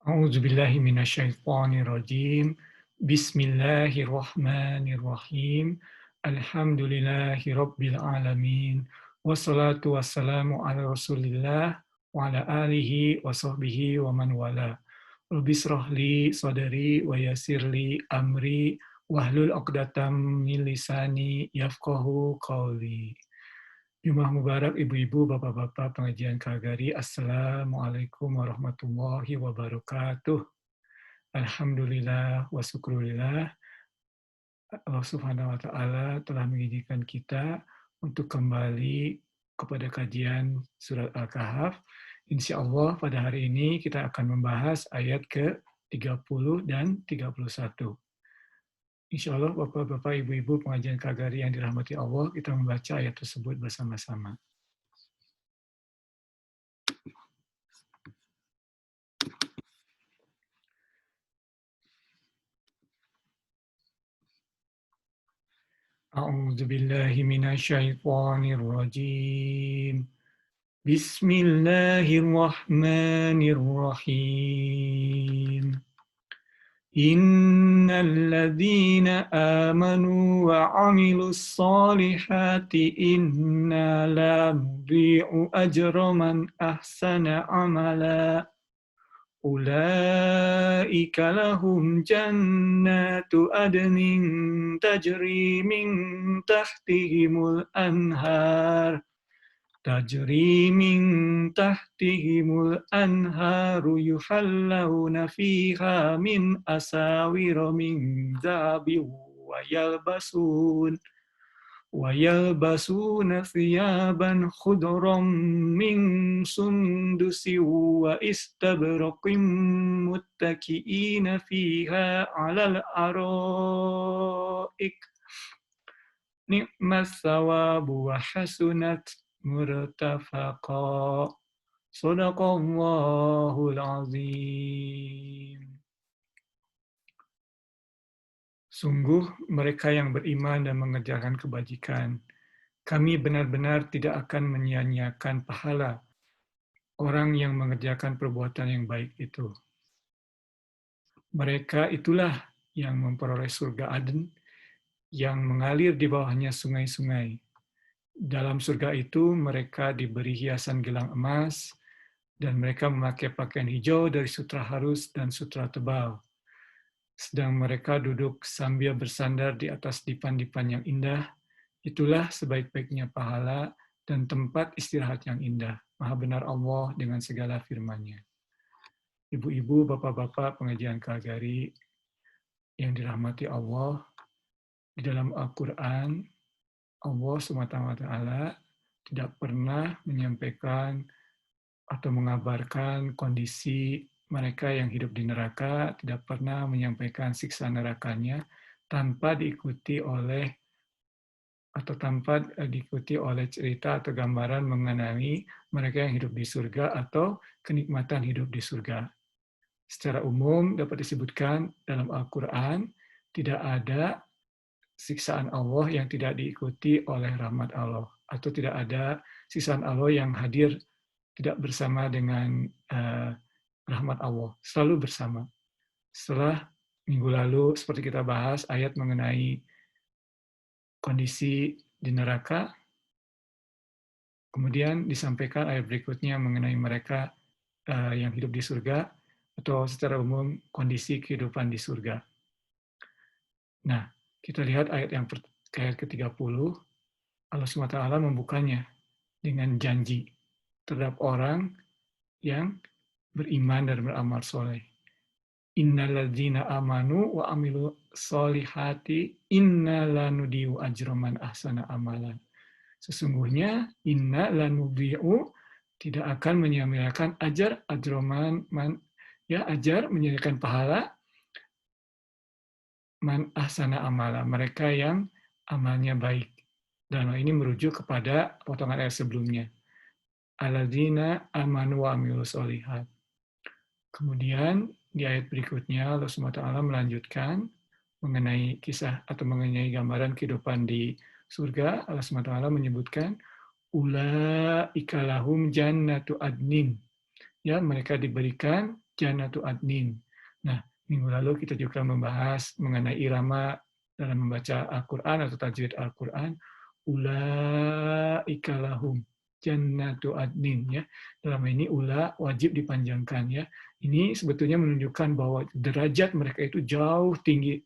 A'udzubillahi minasyaitonirrajim. Bismillahirrahmanirrahim. Alhamdulillahi rabbil alamin. Wassalatu wassalamu ala Rasulillah wa ala alihi wa sahbihi wa man wala. Rabbi shrah li sadri wa yassir li amri wahlul 'uqdatam min lisani yafqahu qawli. Jumat Mubarak ibu-ibu, bapak-bapak pengajian Kagari. Assalamualaikum warahmatullahi wabarakatuh. Alhamdulillah wa syukurillah. Allah Subhanahu wa taala telah mengizinkan kita untuk kembali kepada kajian surat Al-Kahf. Insya Allah pada hari ini kita akan membahas ayat ke-30 dan 31. Insya Allah bapak-bapak, ibu-ibu pengajian Kagari yang dirahmati Allah, kita membaca ayat tersebut bersama-sama. أعوذ بالله من الشيطان الرجيم. بسم الله الرحمن الرحيم. إن الذين آمنوا وعملوا الصالحات إنا لا نضيع أجر من أحسن عملا أولئك لهم جنات عدن تجري من تحتهم الأنهار يحلون فيها من أساور من ذهب ويلبسون ثيابا خضرا من سندس وإستبرق متكئين فيها على الأرائك نعم الثواب وحسنت مرتفقا صدق الله العظيم. Sungguh mereka yang beriman dan mengerjakan kebajikan, kami benar-benar tidak akan menyia-nyiakan pahala orang yang mengerjakan perbuatan yang baik itu. Mereka itulah yang memperoleh surga Aden, yang mengalir di bawahnya sungai-sungai. Dalam surga itu mereka diberi hiasan gelang emas, dan mereka memakai pakaian hijau dari sutra halus dan sutra tebal. Sedang mereka duduk sambil bersandar di atas dipan-dipan yang indah. Itulah sebaik-baiknya pahala dan tempat istirahat yang indah. Maha benar Allah dengan segala firman-Nya. Ibu-ibu, bapak-bapak pengajian Kagari yang dirahmati Allah, di dalam Al-Quran, Allah SWT tidak pernah menyampaikan atau mengabarkan kondisi mereka yang hidup di neraka, tidak pernah menyampaikan siksa nerakanya tanpa diikuti oleh cerita atau gambaran mengenai mereka yang hidup di surga atau kenikmatan hidup di surga. Secara umum dapat disebutkan dalam Al-Quran tidak ada siksaan Allah yang tidak diikuti oleh rahmat Allah, atau tidak ada siksaan Allah yang hadir tidak bersama dengan rahmat Allah, selalu bersama. Setelah minggu lalu seperti kita bahas ayat mengenai kondisi di neraka, kemudian disampaikan ayat berikutnya mengenai mereka yang hidup di surga, atau secara umum kondisi kehidupan di surga. Nah, kita lihat ayat ke-30, Allah SWT membukanya dengan janji terhadap orang yang beriman dan beramal soleh. Innalladzina amanu wa amilu solihati inna lanudiu ajroman ahsana amalan. Sesungguhnya inna lanudiu tidak akan menyia-nyiakan ajar ajroman man, ya ajar menyia-nyiakan pahala man ahsana amala, mereka yang amalnya baik. Dan ini merujuk kepada potongan ayat sebelumnya. Alladzina amanu wa amilu solihat. Kemudian di ayat berikutnya Allah SWT melanjutkan mengenai kisah atau mengenai gambaran kehidupan di surga. Allah SWT menyebutkan ulaika lahum jannatu adnin. Ya, mereka diberikan jannatu adnin. Nah, minggu lalu kita juga membahas mengenai irama dalam membaca Al-Quran atau tajwid Al-Quran. Ulaika lahum jannatu adnin, ya. Dalam ini ula wajib dipanjangkan, ya. Ini sebetulnya menunjukkan bahwa derajat mereka itu jauh tinggi,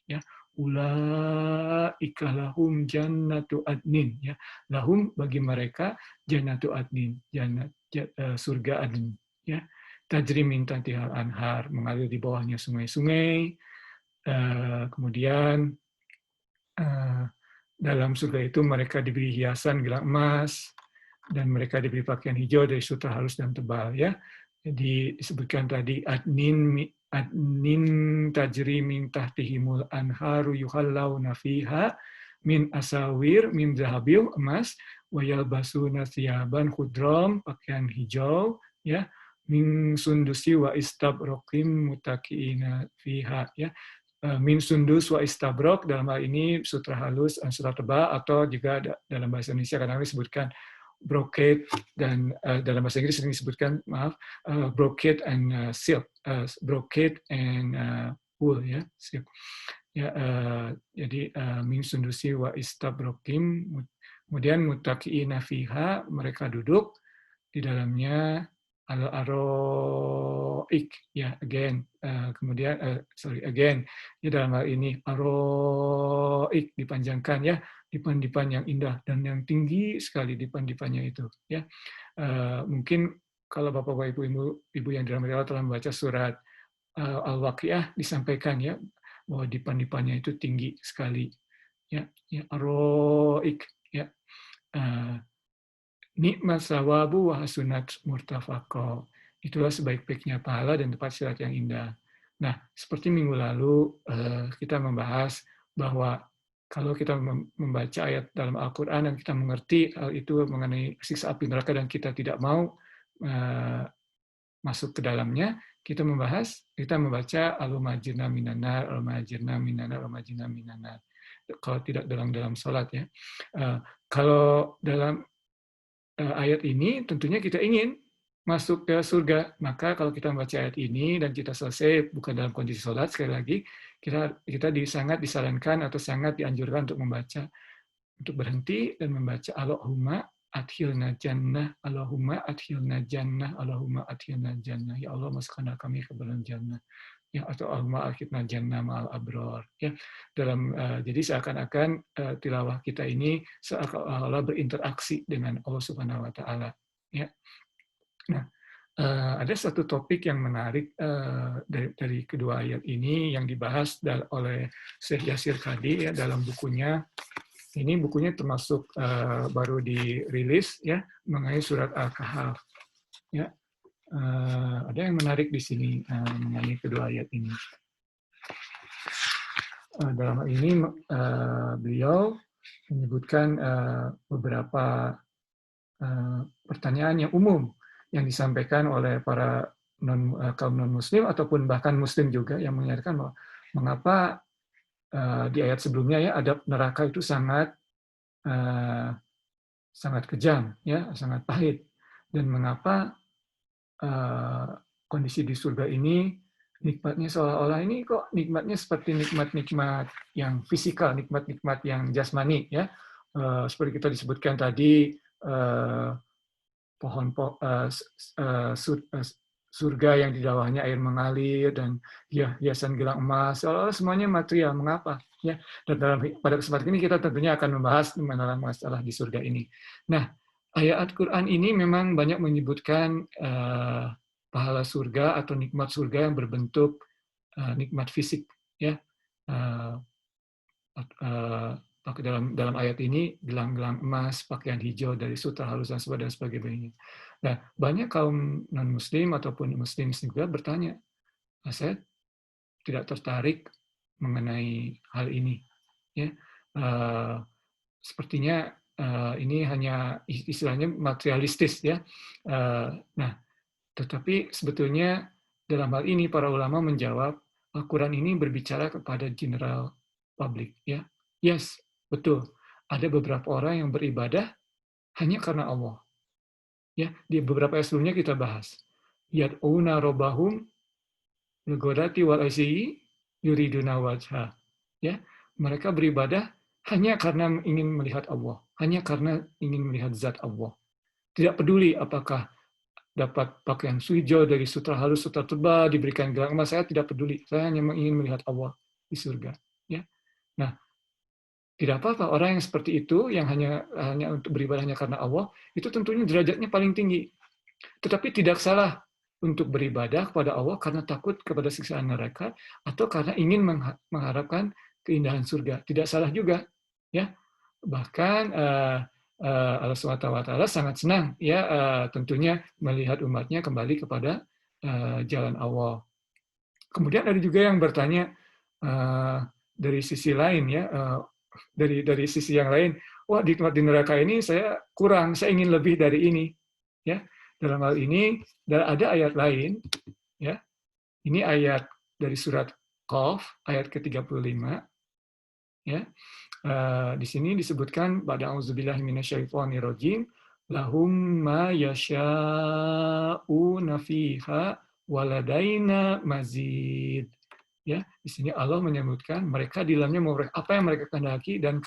ya. Ulaika lahum jannatu adnin, ya. Lahum bagi mereka jannatu adnin, surga adnin, ya. Tajri min tahtihal anhar, mengalir di bawahnya sungai-sungai. Kemudian dalam surga itu mereka diberi hiasan gelang emas, dan mereka diberi pakaian hijau dari sutra halus dan tebal, ya. Jadi disebutkan tadi adnin tajri min tahtihimul anharu yuhallawna fiha min asawir min zahabil, emas, wayal basuna thiyaban khudram, pakaian hijau, ya, min sundusi wa istabrokim mutakiina fiha, ya. Min sundus wa istabrok, dalam hal ini sutra halus, sutra tebal, atau juga dalam bahasa Indonesia kadang-kadang disebutkan brocade, dan dalam bahasa Inggris sering disebutkan, brocade and silk, brocade and wool, ya, silk. Ya, jadi min sundusi wa istabrokim, kemudian mutakiina fiha, mereka duduk di dalamnya, al-aroik, ya, again, kemudian again, ya, dalam hal ini aroik dipanjangkan, ya, dipan-dipan yang indah dan yang tinggi sekali dipan-dipannya itu, ya. Mungkin kalau Bapak-Bapak Ibu yang dirahmati Allah telah membaca surat Al-Waqiah, disampaikan, ya, bahwa dipan-dipannya itu tinggi sekali, ya, ya, aroik, ya. Nikmat sawabu wa hasunat murtafaqo. Itulah sebaik-baiknya pahala dan tempat istirahat yang indah. Nah, seperti minggu lalu kita membahas bahwa kalau kita membaca ayat dalam Al-Quran dan kita mengerti hal itu mengenai siksa api neraka dan kita tidak mau masuk ke dalamnya, kita membaca al-majirna minanar, al-majirna minanar, al-majirna minanar. Kalau tidak dalam salat, ya. Kalau dalam ayat ini tentunya kita ingin masuk ke surga. Maka kalau kita membaca ayat ini dan kita selesai bukan dalam kondisi sholat, sekali lagi kita sangat disarankan atau sangat dianjurkan untuk membaca, untuk berhenti dan membaca Allahumma adkhilna jannah, Allahumma adkhilna jannah, Allahumma adkhilna jannah. Ya Allah, masukkanlah kami ke dalam jannah. Ya, atau Allahumma adkhilna jannah ma'al abror. Ya, jadi seakan-akan tilawah kita ini seolah-olah berinteraksi dengan Allah Subhanahu wa taala, ya. Nah, ada satu topik yang menarik dari kedua ayat ini yang dibahas oleh Syekh Yasir Qadhi, ya, dalam bukunya. Ini bukunya termasuk baru dirilis, ya, mengenai surat Al-Kahf, ya. Ada yang menarik di sini mengenai kedua ayat ini. Dalam hal ini beliau menyebutkan beberapa pertanyaan yang umum yang disampaikan oleh para kaum non-muslim ataupun bahkan muslim juga, yang menyatakan bahwa mengapa di ayat sebelumnya, ya, adab neraka itu sangat kejam, ya, sangat pahit, dan mengapa kondisi di surga ini nikmatnya seolah-olah ini kok nikmatnya seperti nikmat-nikmat yang fisikal, nikmat-nikmat yang jasmani, ya. Seperti kita disebutkan tadi, surga yang di bawahnya air mengalir dan hiasan gelang emas, seolah-olah semuanya material. Mengapa? Ya. Dan pada kesempatan ini kita tentunya akan membahas mengenai masalah di surga ini. Nah, ayat Quran ini memang banyak menyebutkan pahala surga atau nikmat surga yang berbentuk nikmat fisik, ya. Dalam ayat ini gelang-gelang emas, pakaian hijau dari sutra halus dan sebagainya. Nah, banyak kaum non-muslim ataupun muslim juga bertanya, saya tidak tertarik mengenai hal ini, ya. Sepertinya ini hanya istilahnya materialistis, ya. Nah, tetapi sebetulnya dalam hal ini para ulama menjawab, Al-Quran ini berbicara kepada general public, ya. Yes, betul. Ada beberapa orang yang beribadah hanya karena Allah. Ya, di beberapa ayat sebelumnya kita bahas. Yad'una rabbahum bil ghadati wal asyi yuriduna wajha. Ya, mereka beribadah hanya karena ingin melihat Allah, hanya karena ingin melihat zat Allah. Tidak peduli apakah dapat pakaian hijau dari sutra halus, sutra tebal, diberikan gelang emas, saya tidak peduli. Saya hanya ingin melihat Allah di surga. Ya. Nah, tidak apa-apa orang yang seperti itu, yang hanya untuk beribadah hanya karena Allah, itu tentunya derajatnya paling tinggi. Tetapi tidak salah untuk beribadah kepada Allah karena takut kepada siksaan neraka atau karena ingin mengharapkan keindahan surga. Tidak salah juga, ya. Bahkan Allah SWT sangat senang, ya, tentunya melihat umatnya kembali kepada jalan Allah. Kemudian ada juga yang bertanya dari sisi lain, ya, dari sisi yang lain, wah, di tempat di neraka ini saya kurang, saya ingin lebih dari ini, ya. Dalam hal ini ada ayat lain, ya. Ini ayat dari surat Qaf ayat ke-35, ya. Di sini disebutkan pada auzubillahi minasyaitonirrajim, lahum ma yasha'una fiha waladaina mazid. Ya, di sini Allah menyebutkan mereka di dalamnya memperoleh apa yang mereka kehendaki dan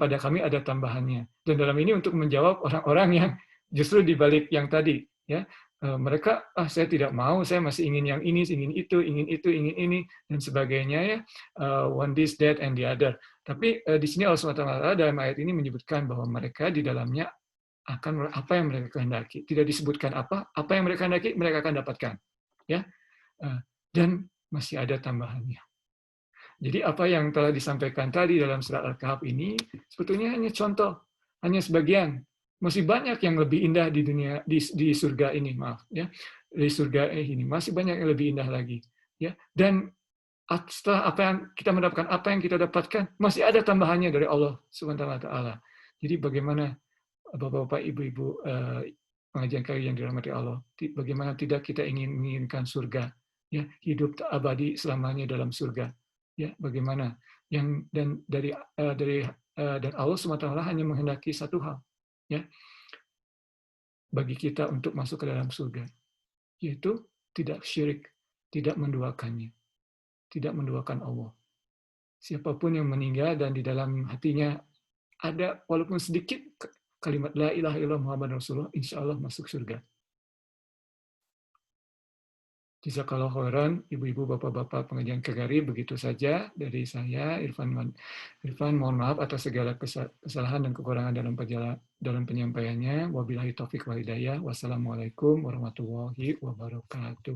pada kami ada tambahannya. Dan dalam ini untuk menjawab orang-orang yang justru di balik yang tadi, ya, mereka saya tidak mau, saya masih ingin yang ini, ingin itu, ingin ini dan sebagainya, ya, one this, that, and the other. Tapi di sini Allah SWT dalam ayat ini menyebutkan bahwa mereka di dalamnya akan apa yang mereka kehendaki. Tidak disebutkan apa yang mereka kehendaki mereka akan dapatkan, ya. Dan masih ada tambahannya. Jadi apa yang telah disampaikan tadi dalam surat Al-Kahf ini sebetulnya hanya contoh, hanya sebagian. Masih banyak yang lebih indah di dunia, di surga ini, maaf, ya. Di surga ini masih banyak yang lebih indah lagi, ya. Dan setelah apa yang kita mendapatkan, apa yang kita dapatkan, masih ada tambahannya dari Allah Subhanahu wa taala. Jadi bagaimana Bapak-bapak, Ibu-ibu pengajian kali yang dirahmati Allah, bagaimana tidak kita menginginkan surga, ya, hidup abadi selamanya dalam surga, ya, bagaimana dan dan Allah SWT hanya menghendaki satu hal, ya, bagi kita untuk masuk ke dalam surga, yaitu tidak syirik, tidak menduakannya, tidak menduakan Allah. Siapapun yang meninggal dan di dalam hatinya ada walaupun sedikit kalimat la ilaha illallah Muhammad Rasulullah, insya Allah masuk surga. Jazakallah khairan, ibu-ibu, bapak-bapak pengajian Kagari, begitu saja dari saya, Irfan. Mohon maaf atas segala kesalahan dan kekurangan dalam penyampaiannya. Wabillahi taufik wal hidayah. Wassalamualaikum warahmatullahi wabarakatuh.